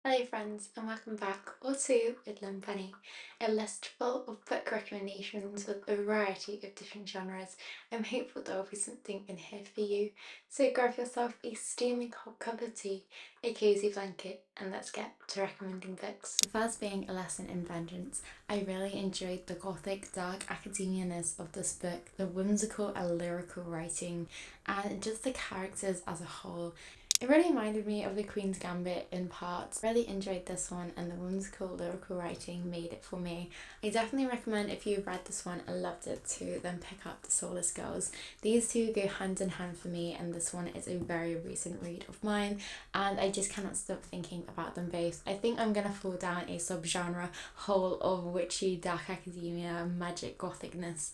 Hello friends and welcome back or to ᴍᴘᴇᴱ, a list full of book recommendations with a variety of different genres. I'm hopeful there will be something in here for you. So grab yourself a steaming hot cup of tea, a cozy blanket, and let's get to recommending books. The first being A Lesson in Vengeance. I really enjoyed the gothic dark academia-ness of this book, the whimsical and lyrical writing, and just the characters as a whole. It really reminded me of The Queen's Gambit in parts. Really enjoyed this one, and the whimsical lyrical writing made it for me. I definitely recommend, if you've read this one and loved it, to then pick up The Soulless Girls. These two go hand in hand for me, and this one is a very recent read of mine, and I just cannot stop thinking about them both. I think I'm gonna fall down a subgenre hole of witchy, dark academia, magic gothicness,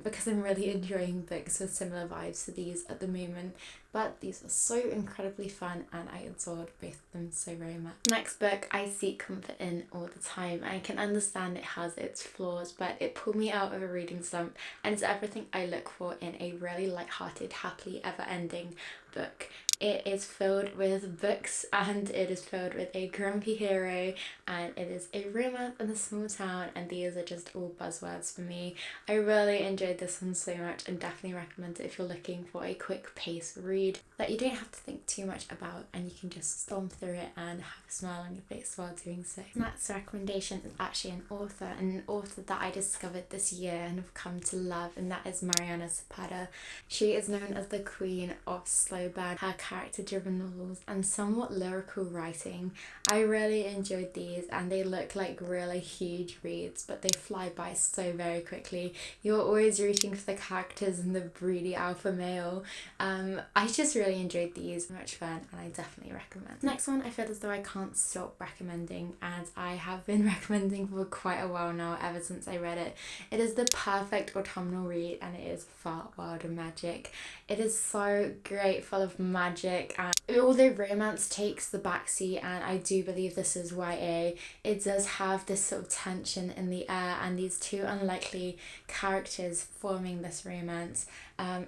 because I'm really enjoying books with similar vibes to these at the moment. But these are so incredibly fun and I adored both of them so very much. Next book I seek comfort in all the time. I can understand it has its flaws, but it pulled me out of a reading slump and it's everything I look for in a really light-hearted, happily ever-ending book. It is filled with books and it is filled with a grumpy hero and it is a romance in a small town, and these are just all buzzwords for me. I really enjoyed this one so much and definitely recommend it if you're looking for a quick pace read that you don't have to think too much about and you can just storm through it and have a smile on your face while doing so. Next recommendation is actually an author that I discovered this year and have come to love, and that is Mariana Zapata. She is known as the queen of slow burn, her character-driven novels and somewhat lyrical writing. I really enjoyed these and they look like really huge reads, but they fly by so very quickly. You're always rooting for the characters and the breedy alpha male. I just really enjoyed these, much fun, and I definitely recommend. Next one I feel as though I can't stop recommending, and I have been recommending for quite a while now, ever since I read it. It is the perfect autumnal read and it is Far Wilder Magic. It is so great, full of magic, and although romance takes the backseat, and I do believe this is YA, it does have this sort of tension in the air and these two unlikely characters forming this romance.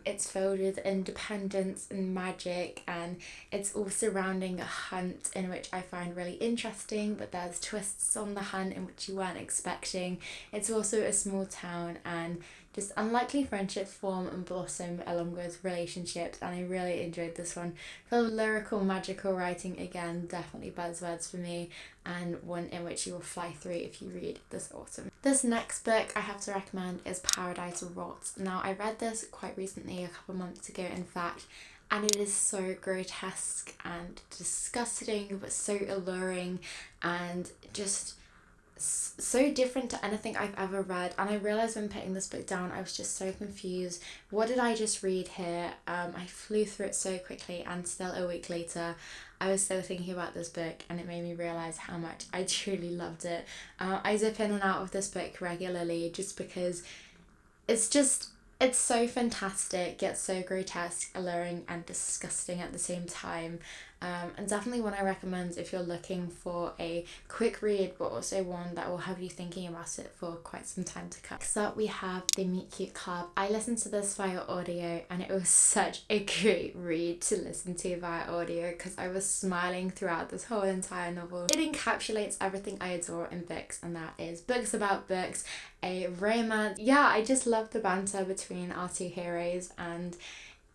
It's filled with independence and magic, and it's all surrounding a hunt in which I find really interesting, but there's twists on the hunt in which you weren't expecting. It's also a small town and just unlikely friendships form and blossom along with relationships, and I really enjoyed this one. Full of lyrical, magical writing, again, definitely buzzwords for me, and one in which you will fly through if you read this autumn. This next book I have to recommend is Paradise Rot. Now, I read this quite recently, a couple months ago in fact, and it is so grotesque and disgusting but so alluring and just so different to anything I've ever read. And I realised when putting this book down I was just so confused. What did I just read here? I flew through it so quickly, and still a week later I was still thinking about this book, and it made me realise how much I truly loved it. I zip in and out of this book regularly just because it's so fantastic yet so grotesque, alluring and disgusting at the same time. And definitely one I recommend if you're looking for a quick read but also one that will have you thinking about it for quite some time to come. Next up we have The Meet Cute Club. I listened to this via audio and it was such a great read to listen to via audio because I was smiling throughout this whole entire novel. It encapsulates everything I adore in books, and that is books about books, a romance. Yeah, I just love the banter between our two heroes, and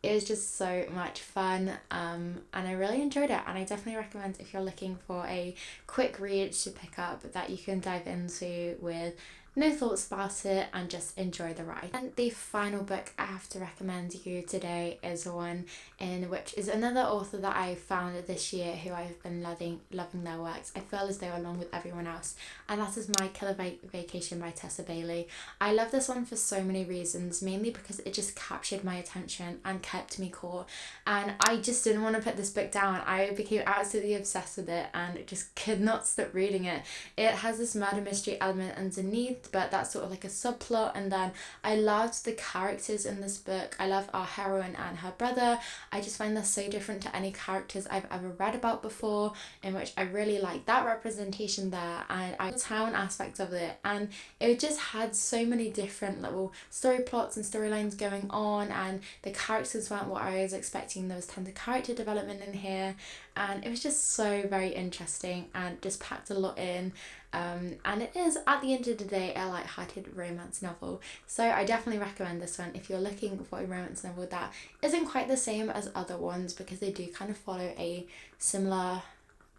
it was just so much fun, and I really enjoyed it, and I definitely recommend if you're looking for a quick read to pick up that you can dive into with no thoughts about it and just enjoy the ride. And the final book I have to recommend you today is one in which is another author that I found this year who I've been loving their works. I feel as though along with everyone else, and that is ᴍᴘᴱᴇᴱ by Tessa Bailey. I love this one for so many reasons, mainly because it just captured my attention and kept me caught, and I just didn't want to put this book down. I became absolutely obsessed with it and just could not stop reading it. It has this murder mystery element underneath, but that's sort of like a subplot, and then I loved the characters in this book. I love our heroine and her brother. I just find they're so different to any characters I've ever read about before, in which I really like that representation there, and the town aspect of it, and it just had so many different little story plots and storylines going on, and the characters weren't what I was expecting. There was tons of character development in here, and it was just so very interesting and just packed a lot in. And it is, at the end of the day, a light-hearted romance novel, so I definitely recommend this one if you're looking for a romance novel that isn't quite the same as other ones, because they do kind of follow a similar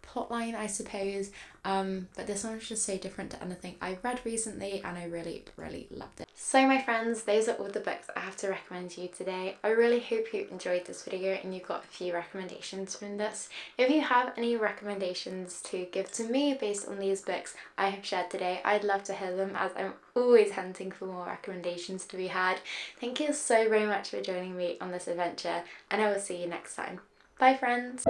plotline, I suppose. But this one was just so different to anything I've read recently, and I really loved it. So my friends, those are all the books I have to recommend to you today. I really hope you enjoyed this video and you got a few recommendations from this. If you have any recommendations to give to me based on these books I have shared today, I'd love to hear them, as I'm always hunting for more recommendations to be had. Thank you so very much for joining me on this adventure, and I will see you next time. Bye friends!